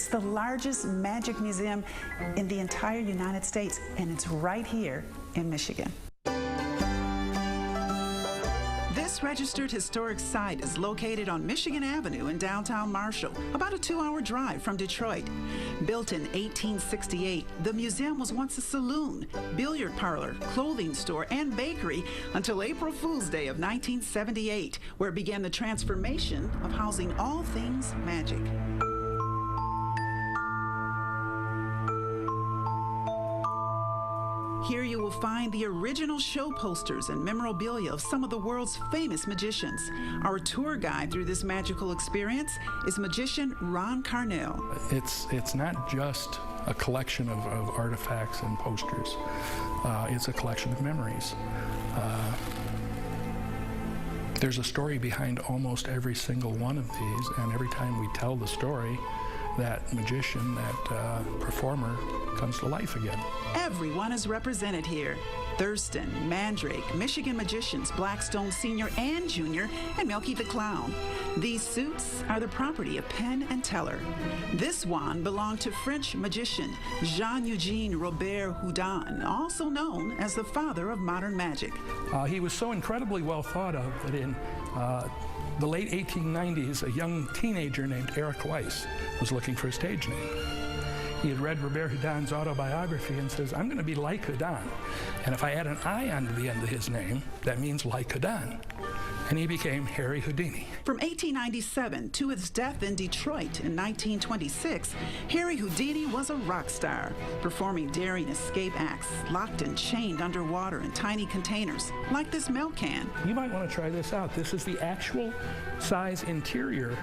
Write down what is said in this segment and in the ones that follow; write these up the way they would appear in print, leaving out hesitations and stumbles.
It's the largest magic museum in the entire United States, and it's right here in Michigan. This registered historic site is located on Michigan Avenue in downtown Marshall, about a 2-hour drive from Detroit. Built in 1868, the museum was once a saloon, billiard parlor, clothing store, and bakery until April Fool's Day of 1978, where it began the transformation of housing all things magic. Here you will find the original show posters and memorabilia of some of the world's famous magicians. Our tour guide through this magical experience is magician Ron Carnell. It's not just a collection of artifacts and posters. It's a collection of memories. There's a story behind almost every single one of these, and every time we tell the story, that magician, that performer comes to life again. Everyone is represented here. Thurston, Mandrake, Michigan magicians, Blackstone Sr. and Jr., and Milky the Clown. These suits are the property of Penn and Teller. This wand belonged to French magician Jean-Eugène Robert Houdin, also known as the father of modern magic. He was so incredibly well thought of that in the late 1890s, a young teenager named Eric Weiss was looking for a stage name. He had read Robert Houdin's autobiography and says, I'm going to be like Houdin. And if I add an I onto the end of his name, that means like Houdin. And he became Harry Houdini. From 1897 to his death in Detroit in 1926, Harry Houdini was a rock star, performing daring escape acts, locked and chained underwater in tiny containers, like this milk can. You might want to try this out. This is the actual size interior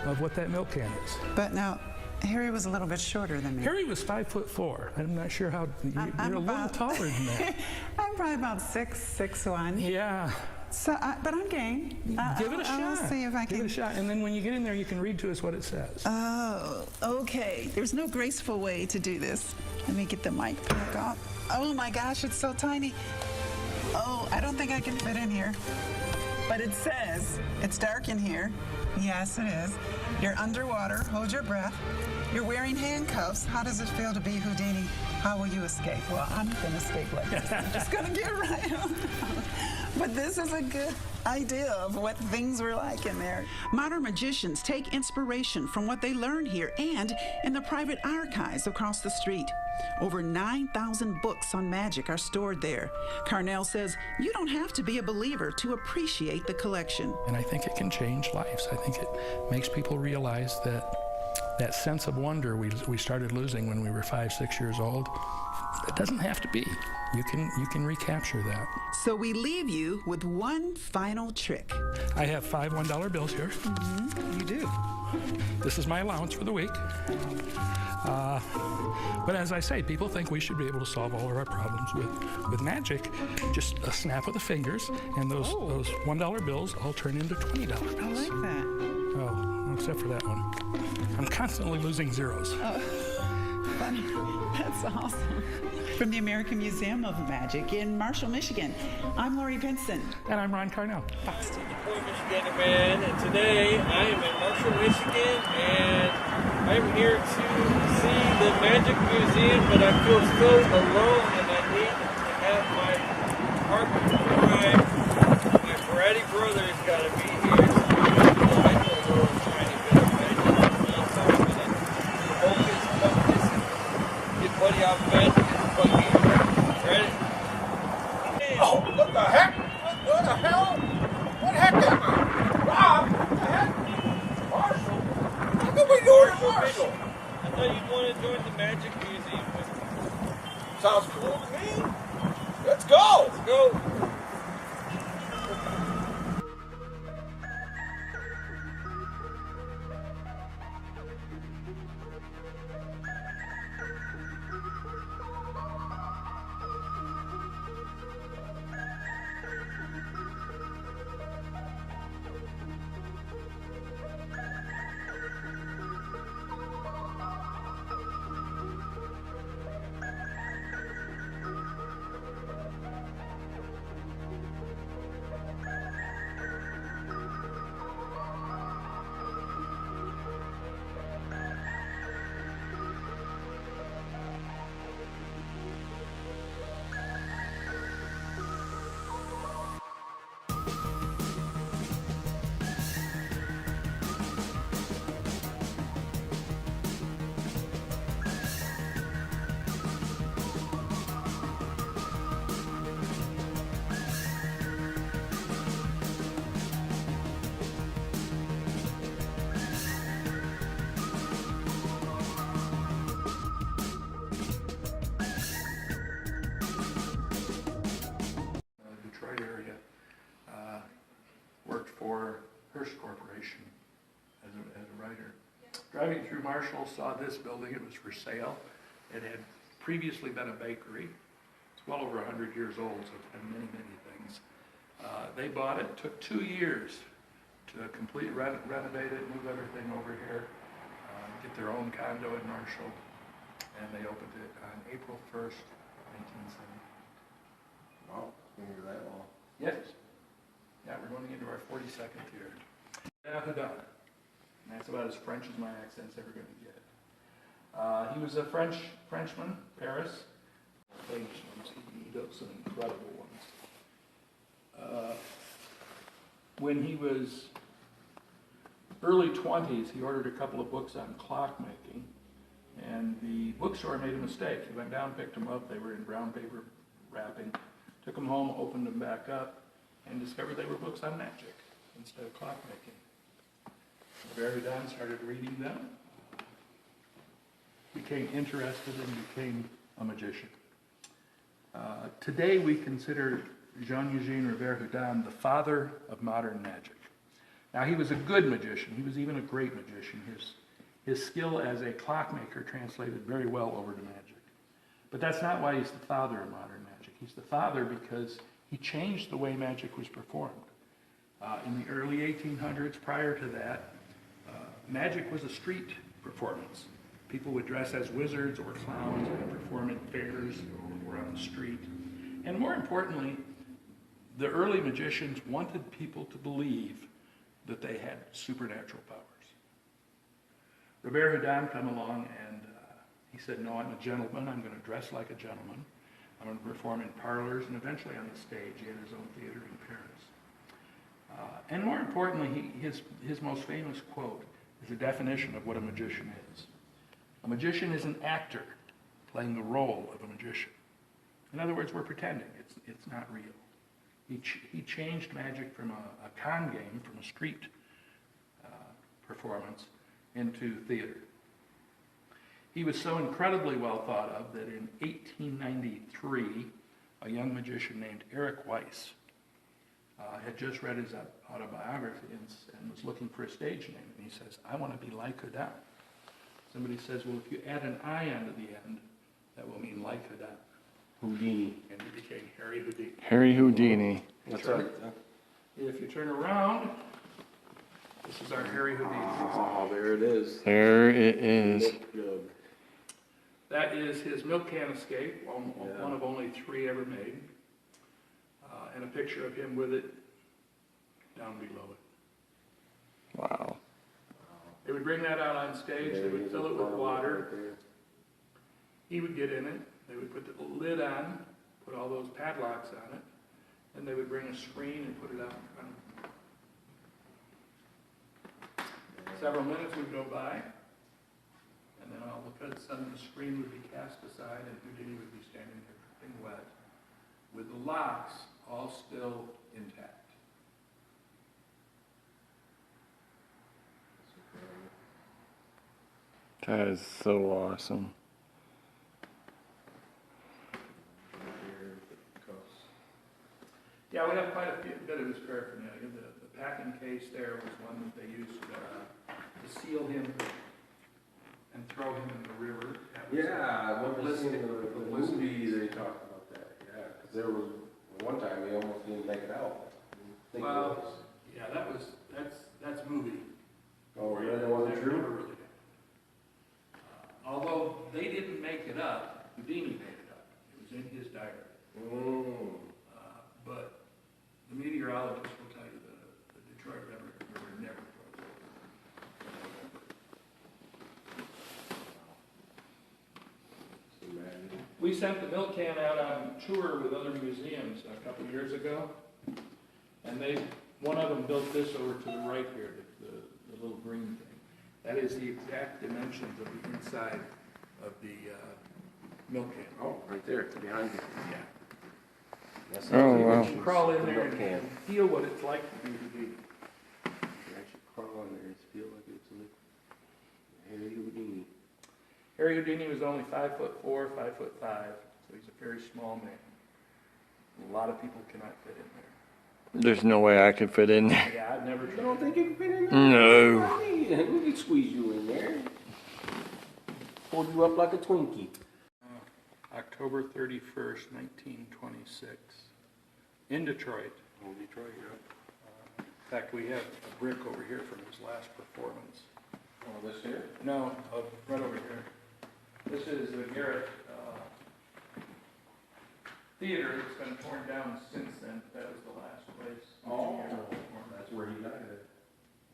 of what that milk can is. But now, Harry was a little bit shorter than me. Harry was 5'4". I'm not sure how, you're a little taller than that. I'm probably about 6'1". Yeah. So, but I'm game. Give it a shot. I'll see if I can. Give it a shot, and then when you get in there, you can read to us what it says. Oh, okay. There's no graceful way to do this. Let me get the mic back off. Oh my gosh, it's so tiny. Oh, I don't think I can fit in here. But it says, it's dark in here. Yes, it is. You're underwater, hold your breath. You're wearing handcuffs. How does it feel to be Houdini? How will you escape? Well, I'm gonna escape like this. I'm just gonna get right on. But this is a good idea of what things were like in there. Modern magicians take inspiration from what they learn here and in the private archives across the street. Over 9,000 books on magic are stored there. Carnell says you don't have to be a believer to appreciate the collection. And I think it can change lives. I think it makes people realize that that sense of wonder we started losing when we were 5, 6 years old, it doesn't have to be. You can recapture that. So we leave you with one final trick. I have 5 $1 bills here. You do. This is my allowance for the week. But as I say, people think we should be able to solve all of our problems with magic. Just a snap of the fingers, and those $1 bills all turn into $20 bills. I like that. Oh, except for that one. I'm constantly losing zeros. Oh, funny. That's awesome. From the American Museum of Magic in Marshall, Michigan, I'm Lori Benson. And I'm Ron Carnell. Fox TV. MICHIGANDERMAN, and today I am in Marshall, Michigan, and I'm here to see the Magic Museum, but I feel so alone, and I need to have my partner drive. My bratty brother has got to be here, so I know a little tiny bit of magic. He's something that focus, and get buddy out of bed. Ready? Oh, what the heck? What the hell? What the heck am I? Rob, what the heck? Marshall? How come we doing in Marshall? I thought you'd want to join the Magic Museum with me. Sounds cool to me. Let's go. Let's go. Hearst Corporation as a writer. Driving through Marshall, saw this building. It was for sale. It had previously been a bakery. It's well over 100 years old, so it's been many, many things. They bought it. Took 2 years to completely renovate it, move everything over here, get their own condo in Marshall, and they opened it on April 1st, 1970. Wow, been here that long. Yes. Yeah, we're going into our 42nd year. Houdini. And that's about as French as my accent's ever going to get. He was a Frenchman, Paris. Famous ones. He does some incredible ones. When he was early 20s, he ordered a couple of books on clockmaking, and the bookstore made a mistake. He went down, picked them up. They were in brown paper wrapping. Took them home, opened them back up, and discovered they were books on magic instead of clockmaking. Houdini started reading them, became interested, and became a magician. Today we consider Jean-Eugène Houdini the father of modern magic. Now, he was a good magician. He was even a great magician. His skill as a clockmaker translated very well over to magic. But that's not why he's the father of modern magic. He's the father because he changed the way magic was performed. In the early 1800s, prior to that, magic was a street performance. People would dress as wizards or clowns and perform at fairs or on the street. And more importantly, the early magicians wanted people to believe that they had supernatural powers. Houdini came along and he said, no, I'm a gentleman. I'm going to dress like a gentleman. I'm going to perform in parlors and eventually on the stage. He had his own theater in Paris. And more importantly, his most famous quote is a definition of what a magician is. A magician is an actor playing the role of a magician. In other words, we're pretending. It's not real. He changed magic from a con game, from a street performance, into theater. He was so incredibly well thought of that in 1893, a young magician named Eric Weiss had just read his autobiography and was looking for a stage name. And he says, I want to be like Houdini. Somebody says, well, if you add an I onto the end, that will mean like Houdini. Houdini. And he became Harry Houdini. Harry Houdini. That's right. If you turn around, this is our Harry Houdini. Oh, there it is. There it is. Milk jug. That is his milk can escape, one of only 3 ever made, and a picture of him with it down below it. Wow. They would bring that out on stage, they would fill it with water, he would get in it, they would put the lid on, put all those padlocks on it, and they would bring a screen and put it out in front of him. Several minutes would go by, and then all of a sudden the screen would be cast aside and Houdini would be standing there dripping wet with the locks all still intact. That is so awesome. Yeah, we have quite a bit of his paraphernalia. The packing case there was one that they used to seal him and throw him in the river. Yeah, I remember seeing the movie they talked about that. Yeah, because there was one time he almost didn't make it out. Well, yeah, that's movie. Oh, really? That wasn't That true? never really happened. Although they didn't make it up, Houdini made it up. It was in his diary. But the meteorologists will tell you the Detroit River never froze over. We sent the milk can out on tour with other museums a couple of years ago, and one of them built this over to the right here, the little green thing. That is the exact dimensions of the inside of the milk can. Oh, right there, behind you. Yeah. That's Oh, the wow. dimensions You crawl in of the there milk can. and feel what it's like to be Houdini. You actually crawl in there and feel like it's like Harry Houdini. Harry Houdini was only 5'4", 5'5", so he's a very small man. A lot of people cannot fit in there. There's no way I could fit in there. Yeah, I've never I tried. don't think you can fit in there. No. We could squeeze you in there. Hold you up like a Twinkie. October 31st, 1926, in Detroit. Oh, Detroit, yeah. In fact, we have a brick over here from his last performance. Oh, this here? No, right over here. This is the Garrett Theater that's been torn down since then. That was the last place. Oh, that's where he died.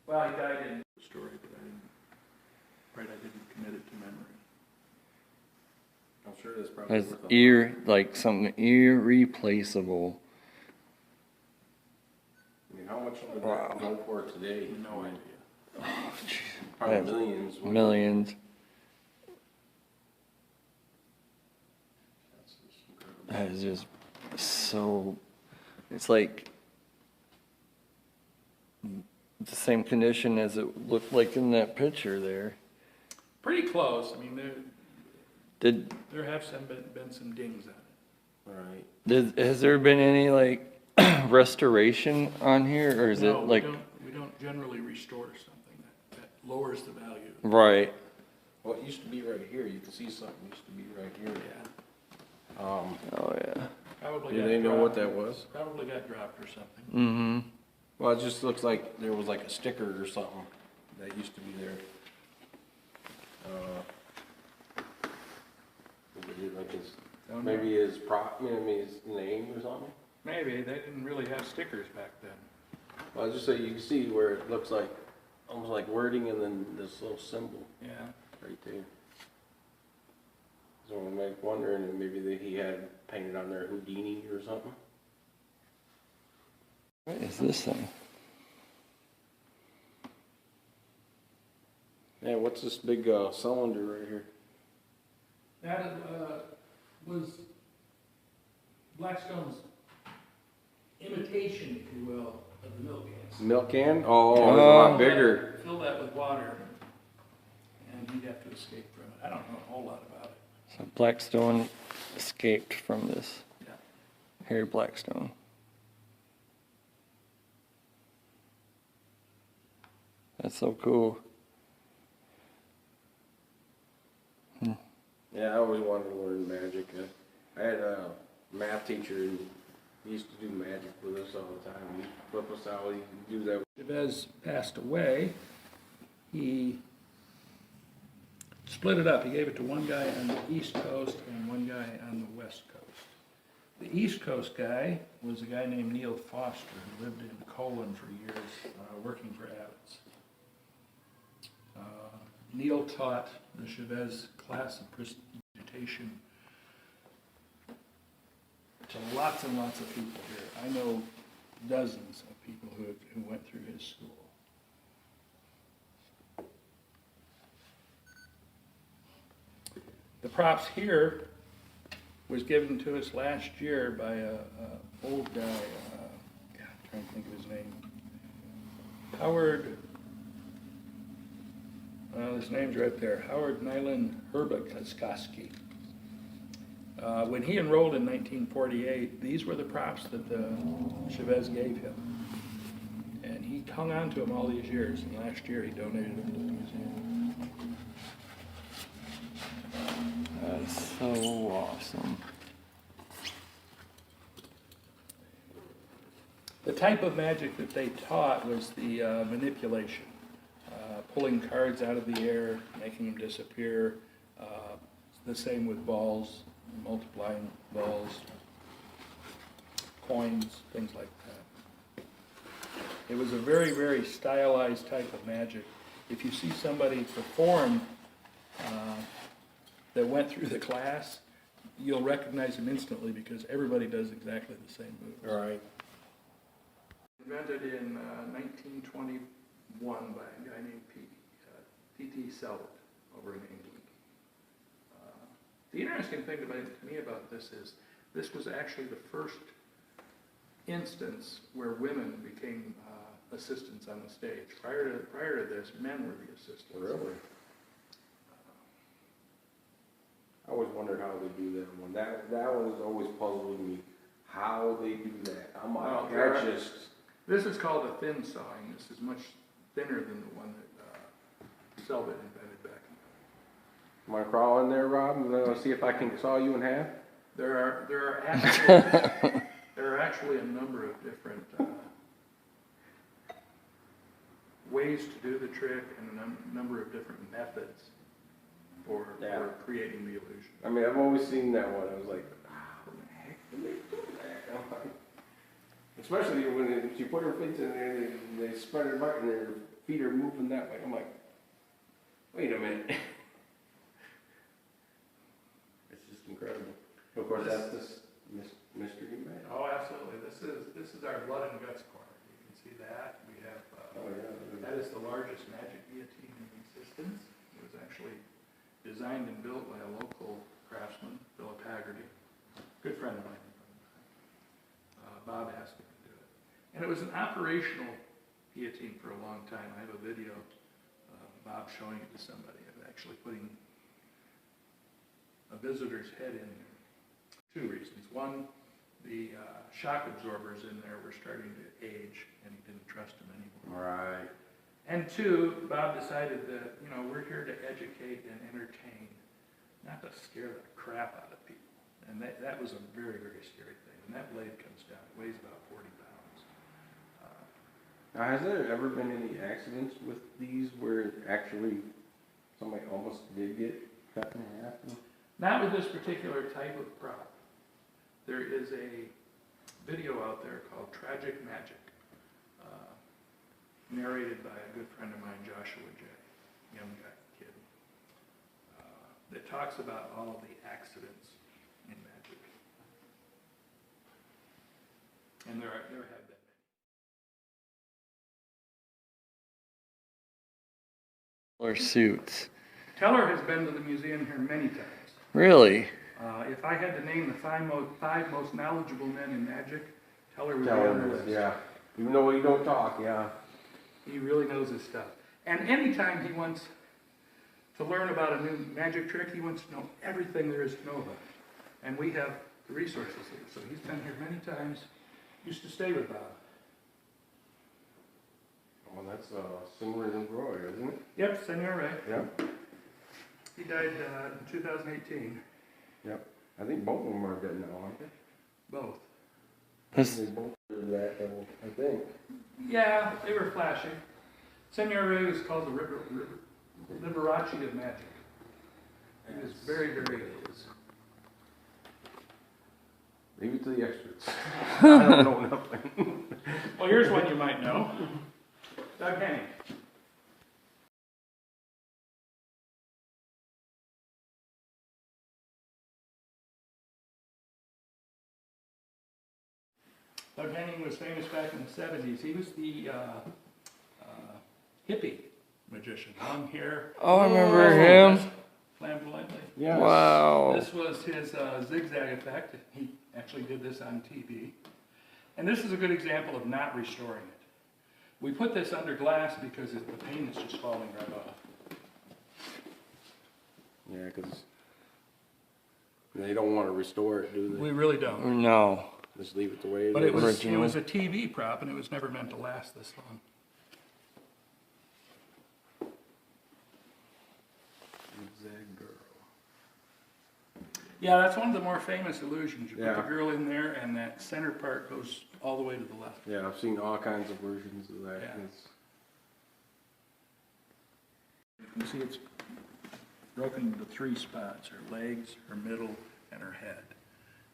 Well, he died in the story, but I didn't commit it to memory. I'm sure that's probably That's worth a lot. like something irreplaceable. I mean, how much would Wow. that go for today? No idea. Probably That's millions. wouldn't it? Millions. That's just incredible. That is just so. It's like the same condition as it looked like in that picture there. Pretty close. I mean, Did there have been some dings on it. has there been any like restoration on here, or is No, it like we don't generally restore something that lowers the value. right? Well, it used to be right here. You can see something used to be right here. Yeah, Oh yeah. probably. Do got they know what dropped. that was? Probably got dropped or something. Mm-hmm. Well, it just looks like there was like a sticker or something that used to be there. Like maybe his name or something. Maybe they didn't really have stickers back then. Well, I just say you can see where it looks like almost like wording and then this little symbol Yeah. right there. So I'm like wondering if maybe that he had painted on there Houdini or something. What is this thing? Yeah, what's this big cylinder right here? That was Blackstone's imitation, if you will, of the milk cans. Milk can? Oh, it's a lot bigger. Fill that with water, and he'd have to escape from it. I don't know a whole lot about it. So Blackstone escaped from this. Yeah. Harry Blackstone. That's so cool. Yeah, I always wanted to learn magic. I had a math teacher who used to do magic with us all the time. He'd flip us out, he'd do that. Chavez passed away. He split it up. He gave it to one guy on the East Coast and one guy on the West Coast. The East Coast guy was a guy named Neil Foster, who lived in Colon for years, working for Abbott's. Neil taught the Chavez class of prestidigitation to lots and lots of people here. I know dozens of people who went through his school. The props here was given to us last year by a old guy, I'm trying to think of his name, Howard, his name's right there, Howard Nyland Herbakaskoski. When he enrolled in 1948, these were the props that Chavez gave him. And he hung on to them all these years, and last year he donated them to the museum. That's so awesome. The type of magic that they taught was the manipulation, pulling cards out of the air, making them disappear. The same with balls, multiplying balls, coins, things like that. It was a very, very stylized type of magic. If you see somebody perform that went through the class, you'll recognize them instantly because everybody does exactly the same moves. Right. Invented in 1921 by a guy named P.T. Selbit over in England. The interesting thing to me about this is this was actually the first instance where women became assistants on the stage. Prior to this, men were the assistants. Really? I always wondered how they do that one. That one has always puzzled me. how they do that. I'm Well, like, there that's are- just, This is called a thin sawing. This is much thinner than the one that Selbit invented back in. want to crawl in there, Rob, and see if I can saw you in half? There are actually a number of different ways to do the trick and a number of different methods for creating the illusion. I mean, I've always seen that one. I was like, how the heck do they do that? I'm like, especially when she put her feet in there and they spread her butt and their feet are moving that way. I'm like, wait a minute. It's just incredible. Of course, that's this mystery man. Oh, absolutely. This is our blood and guts corner. You can see that. We have that is the largest magic guillotine in existence. It was actually designed and built by a local craftsman, Philip Haggerty, good friend of mine. Bob asked me to do it. And it was an operational guillotine for a long time. I have a video of Bob showing it to somebody of actually putting a visitor's head in there. Two reasons. One, the shock absorbers in there were starting to age and he didn't trust them anymore. Right. And two, Bob decided that, you know, we're here to educate and entertain, not to scare the crap out of people. And that was a very, very scary thing. And that blade comes down, it weighs about 40 pounds. Now, has there ever been any accidents with these where actually somebody almost did get cut in half? Not with this particular type of prop. There is a video out there called Tragic Magic, narrated by a good friend of mine, Joshua J., young guy, kid, that talks about all of the accidents in magic. And there have been many. Or suits. Teller has been to the museum here many times. Really? If I had to name the five most knowledgeable men in magic, Teller would be on the list. Yeah. Even though he don't talk, yeah. He really knows his stuff. And anytime he wants to learn about a new magic trick, he wants to know everything there is to know about it. And we have the resources here. So he's been here many times. Used to stay with Bob. Well, that's similar to Roy, isn't it? Yep, Senor Ray. Yep. He died in 2018. Yep. I think both of them are dead now, aren't they? Both. They both did that, I think. Yeah, they were flashing. Senor Ray was called the Liberace of magic. He was very, very good. Leave it to the experts. I don't know nothing. Well, here's one you might know. Doug Henning. Doug Henning was famous back in the 70s. He was the hippie magician. Long hair. Oh, I remember him. Flamboyantly. Yes. Wow. This was his zigzag effect. He actually did this on TV. And this is a good example of not restoring it. We put this under glass because the paint is just falling right off. Yeah, because they don't want to restore it, do they? We really don't. No. Just leave it the way it But is. it was a TV prop, and it was never meant to last this long. Zigzag girl. Yeah, that's one of the more famous illusions. You put Yeah. the girl in there, and that center part goes all the way to the left. Yeah, I've seen all kinds of versions of that. Yeah. It's, You can see it's broken into three spots: her legs, her middle, and her head.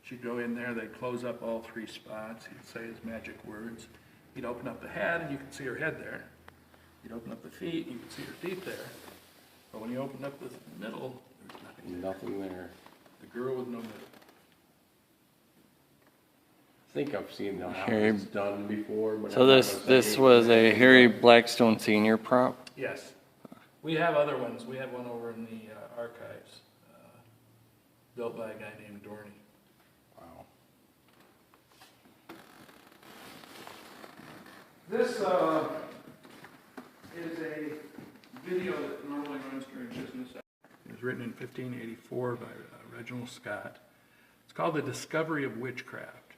She'd go in there, they'd close up all three spots, he'd say his magic words. He'd open up the head, and you could see her head there. He'd open up the feet, and you could see her feet there. But when he opened up the middle, there was nothing there. nothing there. The girl with no middle. I think I've seen how Harry- it's done before. But So I'm not this gonna this say was a anything. Harry Blackstone Sr. prop? Yes. We have other ones. We have one over in the archives, built by a guy named Dorney. Wow. This is a video that normally runs during business hours. It was written in 1584 by Reginald Scott. It's called The Discovery of Witchcraft.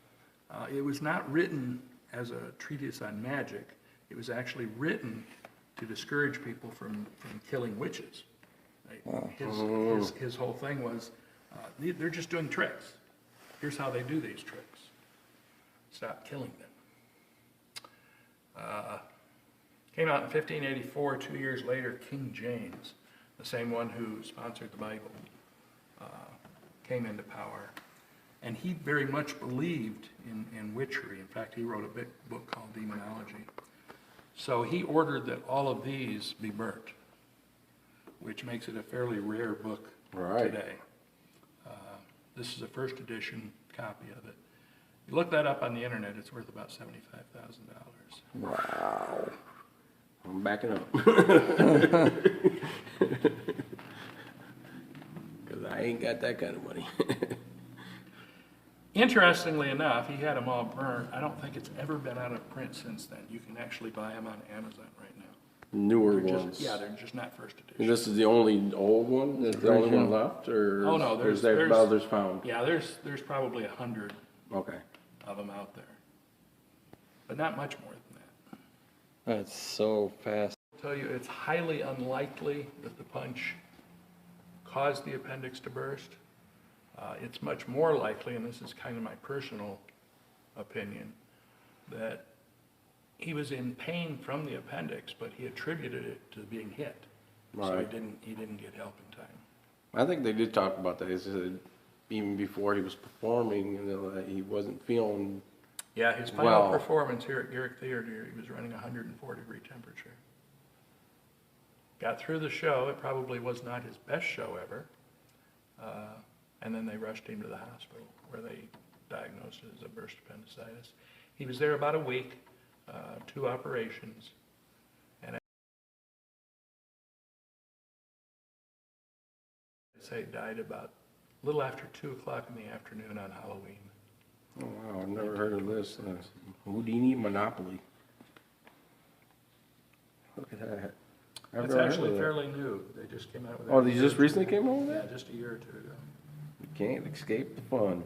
It was not written as a treatise on magic. It was actually written to discourage people from killing witches. Right? His whole thing was, they're just doing tricks. Here's how they do these tricks. Stop killing them. Came out in 1584. 2 years later, King James, the same one who sponsored the Bible, came into power. And he very much believed in witchery. In fact, he wrote a big book called Demonology. So he ordered that all of these be burnt, which makes it a fairly rare book today. This is a first edition copy of it. You look that up on the internet, it's worth about $75,000. Wow. I'm backing up. Because I ain't got that kind of money. Interestingly enough, he had them all burned. I don't think it's ever been out of print since then. You can actually buy them on Amazon right now. Newer They're ones. they're just not first edition. And this is the only old one? That's the only one left? Or Oh, no, is there others found? Yeah, there's probably 100 Okay. of them out there. But not much more than that. That's so fast. I'll tell you, it's highly unlikely that the punch caused the appendix to burst. It's much more likely, and this is kind of my personal opinion, that he was in pain from the appendix, but he attributed it to being hit. So he didn't get help in time. I think they did talk about that. He said even before he was performing, he wasn't feeling. Yeah, his final performance here at Garrick Theater, he was running 104-degree temperature. Got through the show. It probably was not his best show ever. And then they rushed him to the hospital where they diagnosed it as a burst appendicitis. He was there about a week, 2 operations, and I say died about a little after 2 o'clock in the afternoon on Halloween. Oh wow, I've never heard of this. Houdini Monopoly. Look at that. It's actually fairly new. They just came out with it. Oh, they just recently came out with that? Yeah, just a year or 2 ago. You can't escape the fun.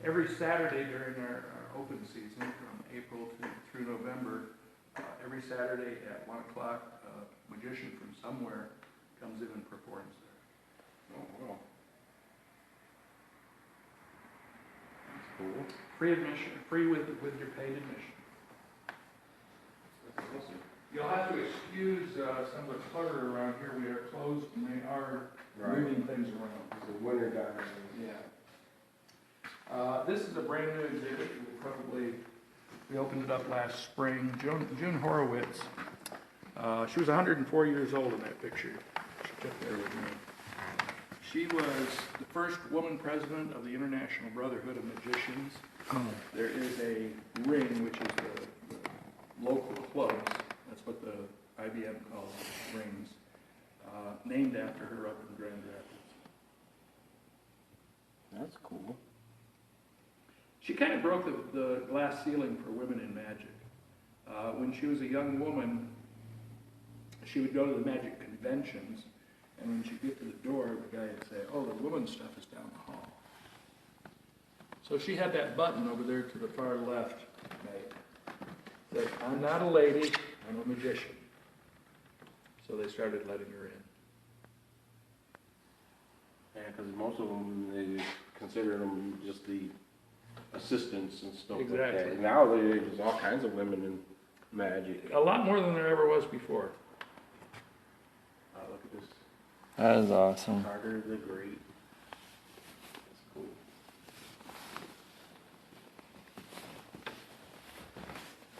Every Saturday during our open season, from April through November, every Saturday at 1 o'clock, a magician from somewhere comes in and performs there. Oh wow. That's cool. Free admission, free with your paid admission. That's awesome. You'll have to excuse some of the clutter around here. We are closed and they are moving things around. It's a winter time. Yeah. This is a brand new exhibit. We opened it up last spring. June Horowitz. She was 104 years old in that picture. She's up there with me. She was the first woman president of the International Brotherhood of Magicians. There is a ring, which is the local clubs. That's what the IBM calls rings. Named after her up in Grand Rapids. That's cool. She kind of broke the glass ceiling for women in magic. When she was a young woman, she would go to the magic conventions, and when she'd get to the door, the guy would say, "Oh, the women's stuff is down the hall." So she had that button over there to the far left, right? Said, "I'm not a lady, I'm a magician." So they started letting her in. Yeah, because most of them, they consider them just the assistants and stuff like Exactly. that. Now there's all kinds of women in magic. A lot more than there ever was before. Look at this. That is awesome. Carter the Great. That's cool.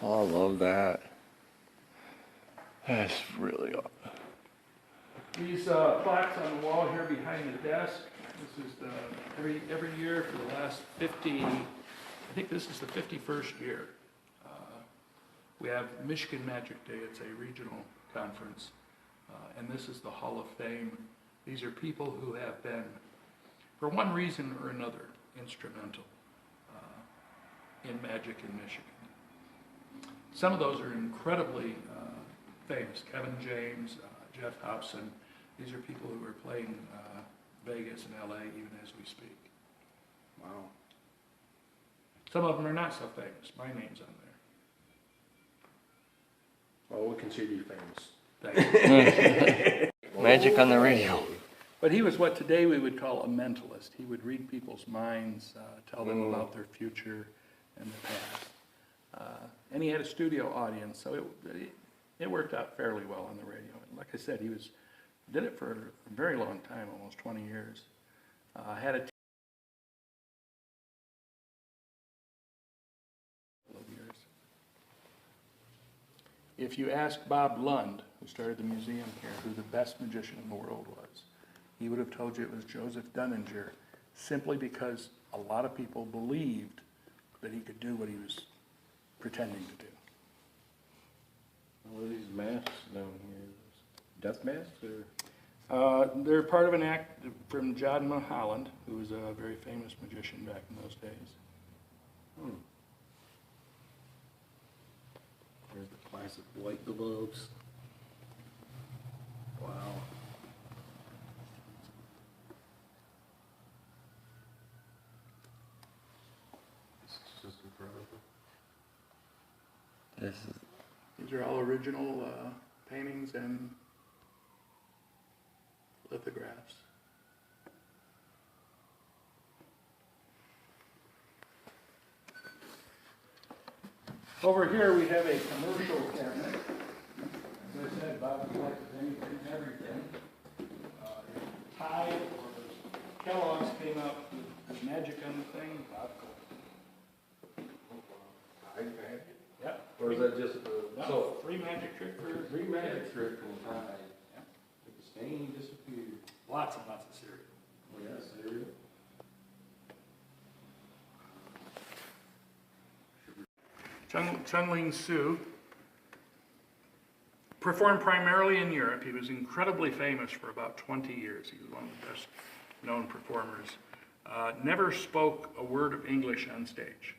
Oh, I love that. That's really awesome. These plaques on the wall here behind the desk, this is every year for the last 50, I think this is the 51st year. We have Michigan Magic Day. It's a regional conference. And this is the Hall of Fame. These are people who have been, for one reason or another, instrumental in magic in Michigan. Some of those are incredibly famous. Kevin James, Jeff Hobson. These are people who are playing Vegas and LA even as we speak. Wow. Some of them are not so famous. My name's on there. Well, we'll consider you famous. Thanks. Magic on the radio. But he was what today we would call a mentalist. He would read people's minds, tell them about their future and their past. And he had a studio audience, so it worked out fairly well on the radio. And like I said, he did it for a very long time, almost 20 years. Had a years. If you ask Bob Lund, who started the museum here, who the best magician in the world was, he would have told you it was Joseph Dunninger, simply because a lot of people believed that he could do what he was pretending to do. What are these masks down here? Death masks, or? They're part of an act from John Mulholland, who was a very famous magician back in those days. There's the classic white gloves. Wow. This is just incredible. These are all original paintings and lithographs. Over here we have a commercial cabinet. As I said, Bob collected anything and everything. Tide or Kellogg's came out with magic on the thing. Bob collected. Yep. Or is that just No, free magic trick for three magic trick and tie? Yep. The stain disappeared. Lots and lots of cereal. Oh, yeah, cereal. Chung-Ling Soo performed primarily in Europe. He was incredibly famous for about 20 years. He was one of the best known performers. Never spoke a word of English on stage.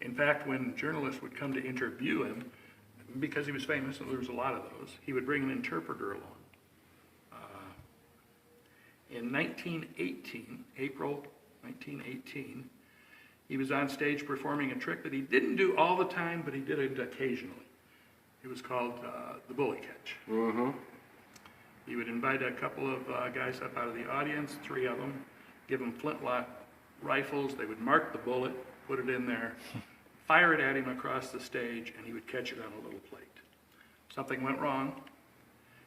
In fact, when journalists would come to interview him, because he was famous, and there was a lot of those, he would bring an interpreter along. In 1918, April 1918, he was on stage performing a trick that he didn't do all the time, but he did it occasionally. It was called the bully catch. Mm-hmm. He would invite a couple of guys up out of the audience, 3 of them, give them flintlock rifles. They would mark the bullet, put it in there, fire it at him across the stage, and he would catch it on a little plate. Something went wrong.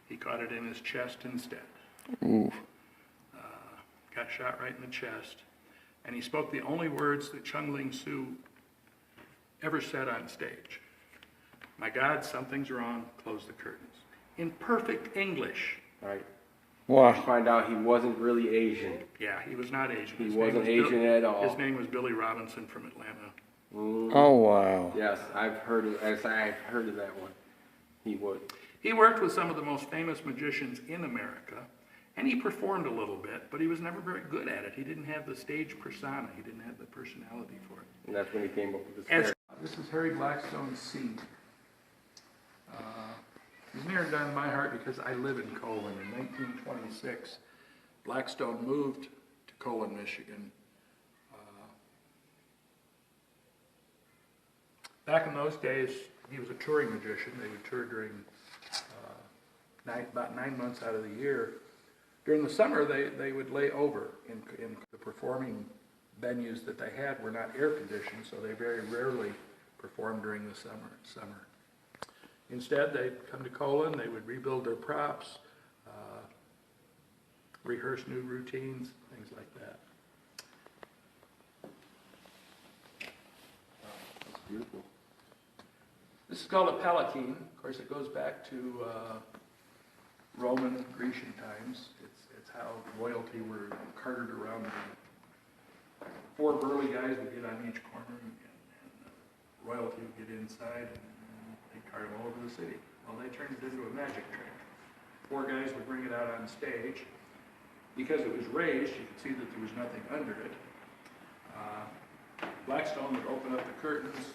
He caught it in his chest instead. Ooh. Got shot right in the chest. And he spoke the only words that Chung-Ling Soo ever said on stage. My God, something's wrong, close the curtains. In perfect English. Right. Wow. Find out he wasn't really Asian. Yeah, he was not Asian. He wasn't Asian at all. His name was Billy Robinson from Atlanta. Oh, wow. Yes, I've heard of that one. He would. He worked with some of the most famous magicians in America, and he performed a little bit, but he was never very good at it. He didn't have the stage persona. He didn't have the personality for it. And that's when he came up with this As, this is Harry Blackstone's seat. He's near and dear to my heart because I live in Colon. In 1926, Blackstone moved to Colon, Michigan. Back in those days, he was a touring magician. They would tour during about 9 months out of the year. During the summer, they would lay over in the performing venues that they had were not air conditioned, so they very rarely performed during the summer. Instead, they'd come to Colon, they would rebuild their props, rehearse new routines, things like that. Wow, that's beautiful. This is called a palatine. Of course, it goes back to Roman, Grecian times. It's how royalty were carted around. 4 burly guys would get on each corner, and royalty would get inside, and they'd cart them all over the city. Well, they turned it into a magic trick. 4 guys would bring it out on stage. Because it was raised, you could see that there was nothing under it. Blackstone would open up the curtains.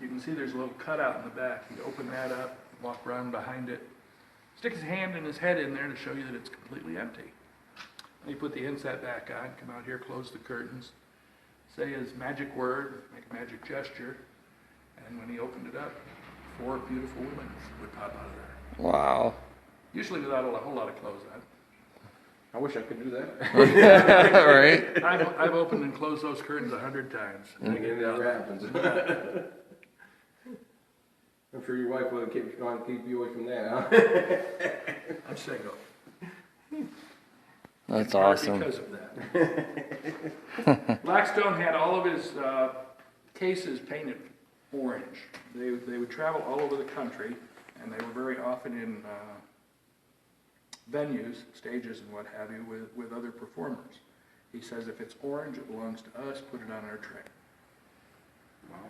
You can see there's a little cutout in the back. He'd open that up, walk around behind it, stick his hand and his head in there to show you that it's completely empty. And he put the inset back on, come out here, close the curtains, say his magic word, make a magic gesture, and when he opened it up, 4 beautiful women would pop out of there. Wow. Usually without a whole lot of clothes on. I wish I could do that. Right? I've opened and closed those curtains 100 times. It never happens. I'm sure your wife will keep you away from that, huh? I'm single. That's In part awesome. Because of that. Blackstone had all of his cases painted orange. They would travel all over the country, and they were very often in venues, stages and what have you, with other performers. He says if it's orange, it belongs to us, put it on our tray. Wow.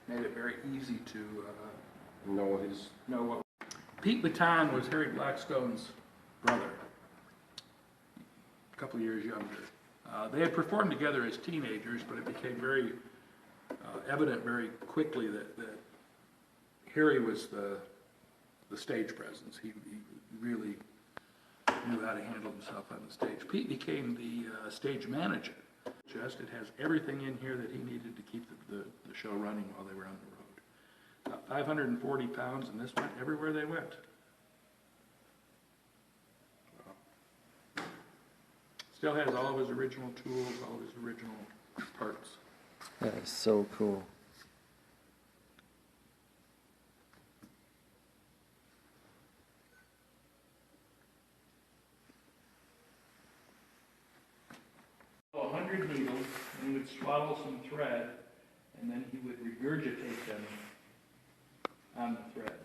Made it very easy to Know what. Pete Baton was Harry Blackstone's brother, a couple of years younger. They had performed together as teenagers, but it became very evident very quickly that Harry was the stage presence. He really knew how to handle himself on the stage. Pete became the stage manager. It has everything in here that he needed to keep the show running while they were on the road. About 540 pounds, and this went everywhere they went. Still has all of his original tools, all of his original parts. That is so cool. So 100 needles, and he would swaddle some thread, and then he would regurgitate them on the thread.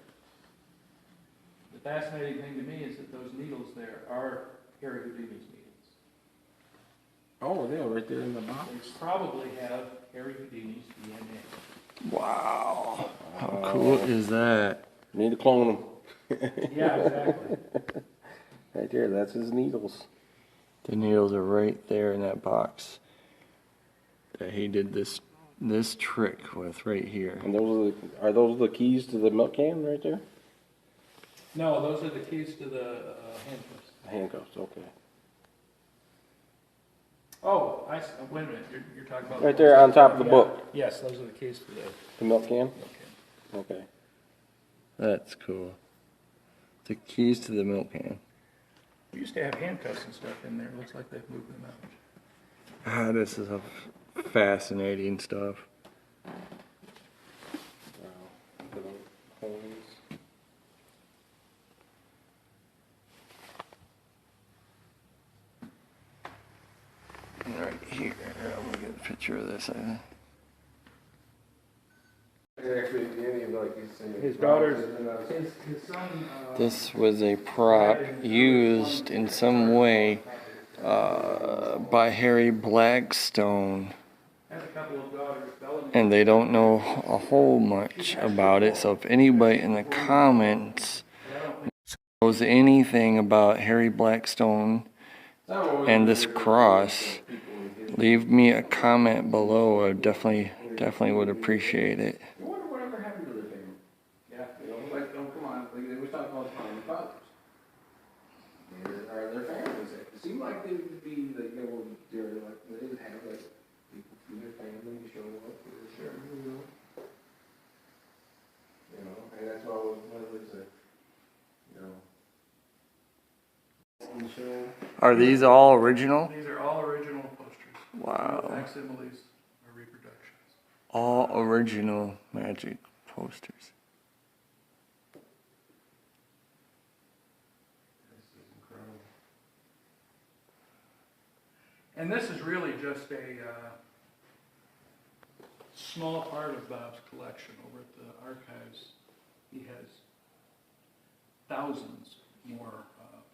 The fascinating thing to me is that those needles there are Harry Houdini's needles. Oh, they're right there in the box. They probably have Harry Houdini's DNA. Wow. How cool is that? Need to clone them. Yeah, exactly. Right there, that's his needles. The needles are right there in that box that he did this trick with right here. And are those the keys to the milk can right there? No, those are the keys to the handcuffs. Handcuffs, okay. Oh, wait a minute. You're talking about Right there on top of the book. Yes, those are the keys to The milk can? the Okay. That's cool. The keys to the milk can. We used to have handcuffs and stuff in there. It looks like they've moved them out. Ah, this is a fascinating stuff. Right here, I'm gonna get a picture of this. His daughter's, his son. This was a prop used in some way by Harry Blackstone, Has a couple of daughters, Bellamy. and they don't know a whole much about it. So if anybody in the comments knows anything about Harry Blackstone and this cross, leave me a comment below. I definitely would appreciate it. I wonder whatever happened to their family. Yeah. You know, like, oh, come on, like, they was talking all the time, the fathers. Are their families there? It seemed like they would be, like, you know, they're like, they would have, like, people from their family to show up, or sure, you know. You know, and that's why one of those, you know, in the show. Are these all original? These are all original posters. Wow. No facsimiles or reproductions. All original magic posters. This is incredible. And this is really just a small part of Bob's collection. Over at the archives, he has thousands more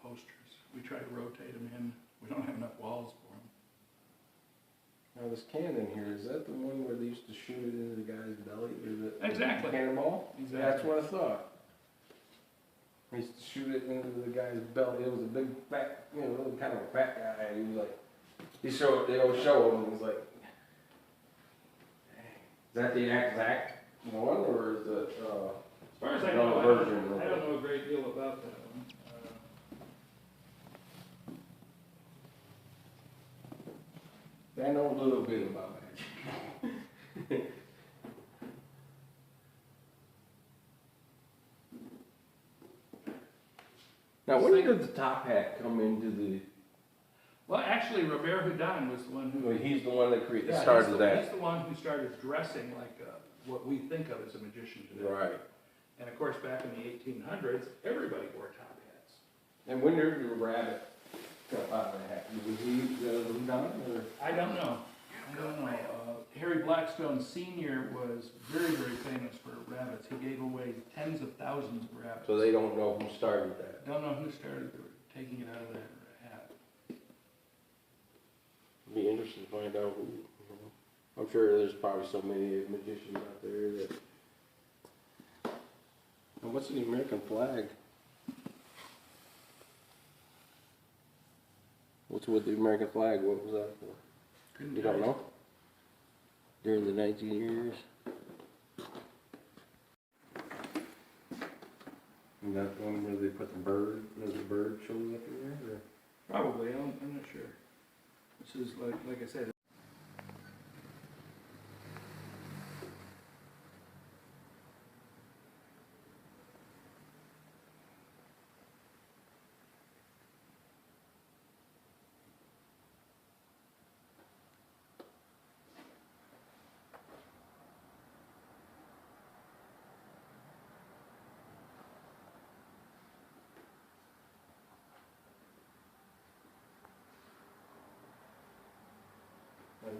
posters. We try to rotate them in. We don't have enough walls for them. Now this cannon here, is that the one where they used to shoot it into the guy's belly? Or the Exactly. Cannonball? Exactly. That's what I thought. They used to shoot it into the guy's belly. It was a big fat, you know, kind of a fat guy. And he was like, they always show him, and he's like, is that the exact one, or is it, As far as I another know, version? I don't know a great deal about that one. I know a little bit about magic. Now, when did the top hat come into the? Well, actually, Robert Houdin was the one who. Well, he's the one that created, Yeah, started he's that. the one who started dressing like what we think of as a magician today. Right. And of course, back in the 1800s, everybody wore top hats. And when did the rabbit come out of the hat? Was he Houdin or? I don't know. Harry Blackstone Sr. was very, very famous for rabbits. He gave away tens of thousands of rabbits. So they don't know who started that. Don't know who started taking it out of that hat. It'd be interesting to find out who. You know. I'm sure there's probably so many magicians out there that. And what's the American flag? What's with the American flag? What was that for? You don't know? During the 19 years? And that one where they put the bird, there's a bird shows up in there? Or? Probably. I'm not sure. This is like I said.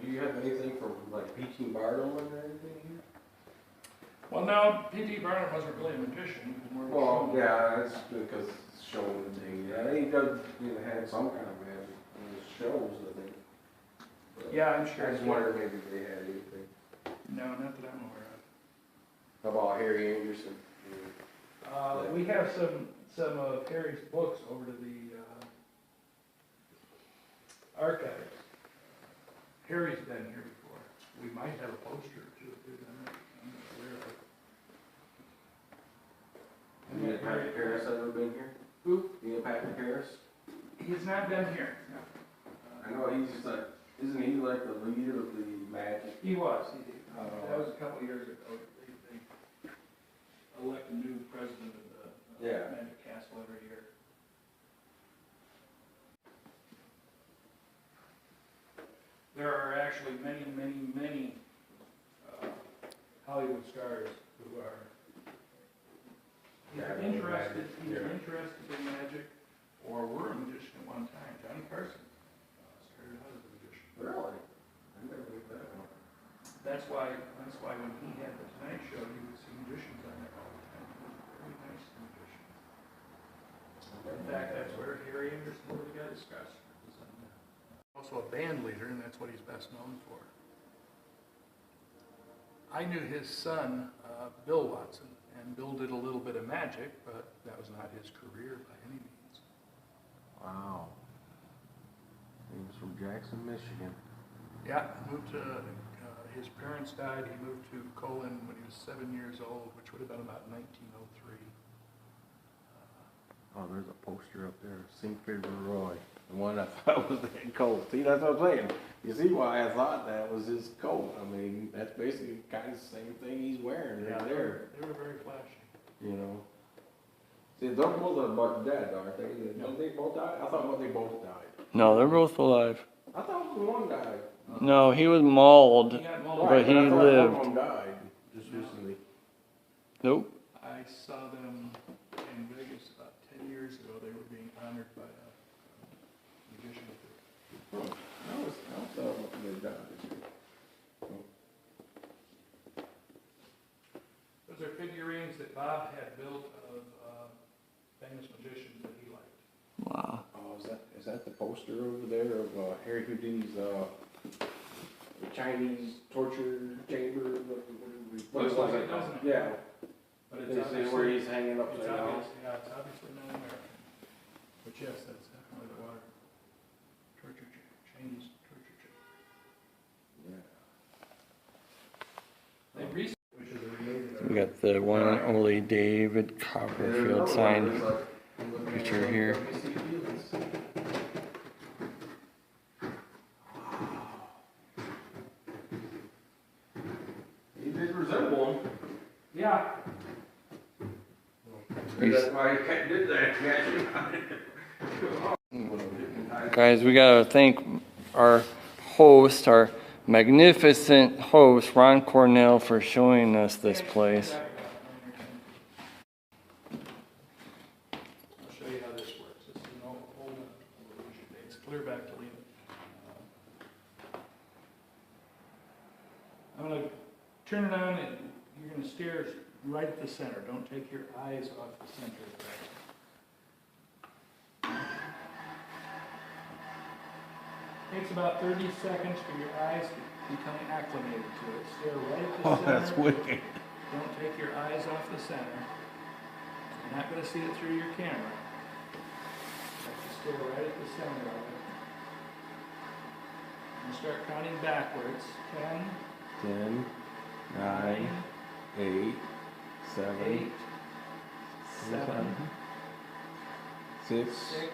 Do you have anything from like P.T. Barnum or anything here? Well, no, P.T. Barnum wasn't really a magician. Well, yeah, that's because it's showing the thing. Yeah, he does, had some kind of magic in his shows, I think. But Yeah, I'm sure. I just wondered maybe if they had anything. No, not that I'm aware How about Harry Anderson? of. We have some of Harry's books over to the archives. Harry's been here before. We might have a poster or two of it. I'm not aware of. Neil Patrick Harris ever been here? Who? Neil Patrick Harris? He's not been here. No. I know he's like, isn't he like the leader of the magic? He was. That was a couple of years ago. They elect a new president of the Magic Castle every year. There are actually many, many, many Hollywood stars who are either interested in magic or were a magician at one time. Johnny Carson started out as a magician. Really? I never knew that one. That's why when he had the Tonight Show, you would see magicians on there all the time. He was a very nice magician. In fact, that's where Harry Anderson really got his start. Also a band leader, and that's what he's best known for. I knew his son, Bill Watson, and Bill did a little bit of magic, but that was not his career by any means. Wow. He was from Jackson, Michigan. Yeah, moved to, his parents died, he moved to Colon when he was 7 years old, which would have been about 1903. Oh, there's a poster up there, St. Fibber Roy. The one I thought was that coat. See, that's what I'm saying. You see why I thought that was his coat. I mean, that's basically kind of the same thing he's wearing right there. They were very flashy. You know. See, they're both about dead, aren't they? Don't they both die? I thought they both died. No, they're both alive. I thought one died. No, he was mauled, He got mauled. but he I thought lived. one of them died just recently. Nope. I saw them in Vegas about 10 years ago. They were being honored by a magician. I thought they died. Those are figurines that Bob had built of famous magicians that he liked. Wow. Oh, is that the poster over there of Harry Houdini's Chinese torture chamber? Looks like it, doesn't it? Yeah. But They say where he's hanging upside down. It's obviously not American. But yes, that's definitely the water. Torture Chinese torture chamber. Yeah. They recently, which is a related. We got the one and only David Copperfield signed picture here. Yeah. That's why I did that. Guys, we gotta thank our host, our magnificent host, Ron Carnell, for showing us this place. I'll show you how this works. This is an old illusion. It's clear back to leave it. I'm going to turn it on and you're going to stare right at the center. Don't take your eyes off the center of that. Takes about 30 seconds for your eyes to become acclimated to it. Stare right at the center. That's wicked. Don't take your eyes off the center. You're not going to see it through your camera. You have to stare right at the center of it. And start counting backwards. 10, 10, 9, 8, 7, 8, 7, 6, 6,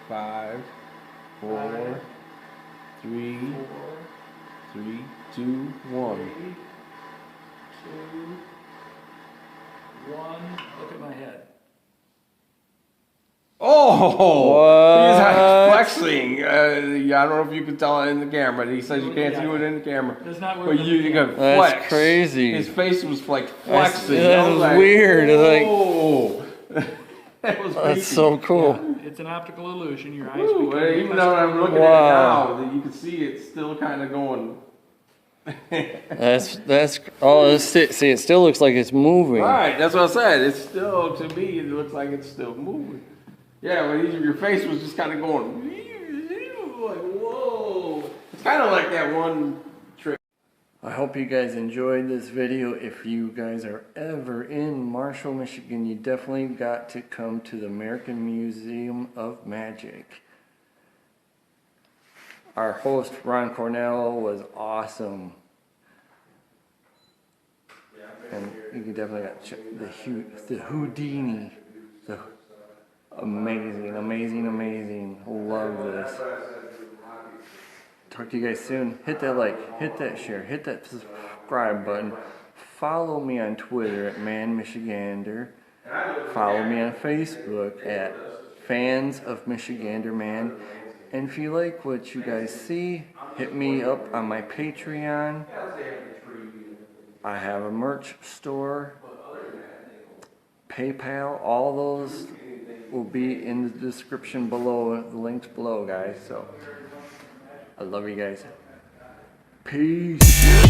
5, 4, 3, 4, 3, 2, 1. 3, 2, 1. Look at my head. Oh! What? He's flexing. Yeah, I don't know if you can tell it in the camera. He says you can't do it in the camera. Does not work. But on you the got camera. flex. That's crazy. His face was like flexing. That was weird. Oh! That was That's so cool. It's an optical illusion. Your eyes Ooh, become even though I'm looking Wow. at it now, you can see it's still kind of going. That's oh, see, it still looks like it's moving. Right, that's what I said. It's still, to me, it looks like it's still moving. Yeah, but your face was just kind of going, like, whoa. It's kind of like that one trick. I hope you guys enjoyed this video. If you guys are ever in Marshall, Michigan, you definitely got to come to the American Museum of Magic. Our host, Ron Carnell, was awesome. And you can definitely got to check the Houdini. Amazing, amazing, amazing. Love this. Talk to you guys soon. Hit that like, hit that share, hit that subscribe button. Follow me on Twitter at ManMichigander. Follow me on Facebook at Fans of Michiganderman. And if you like what you guys see, hit me up on my Patreon. I have a merch store, PayPal, all those will be in the description below, the links below, guys. So I love you guys. Peace.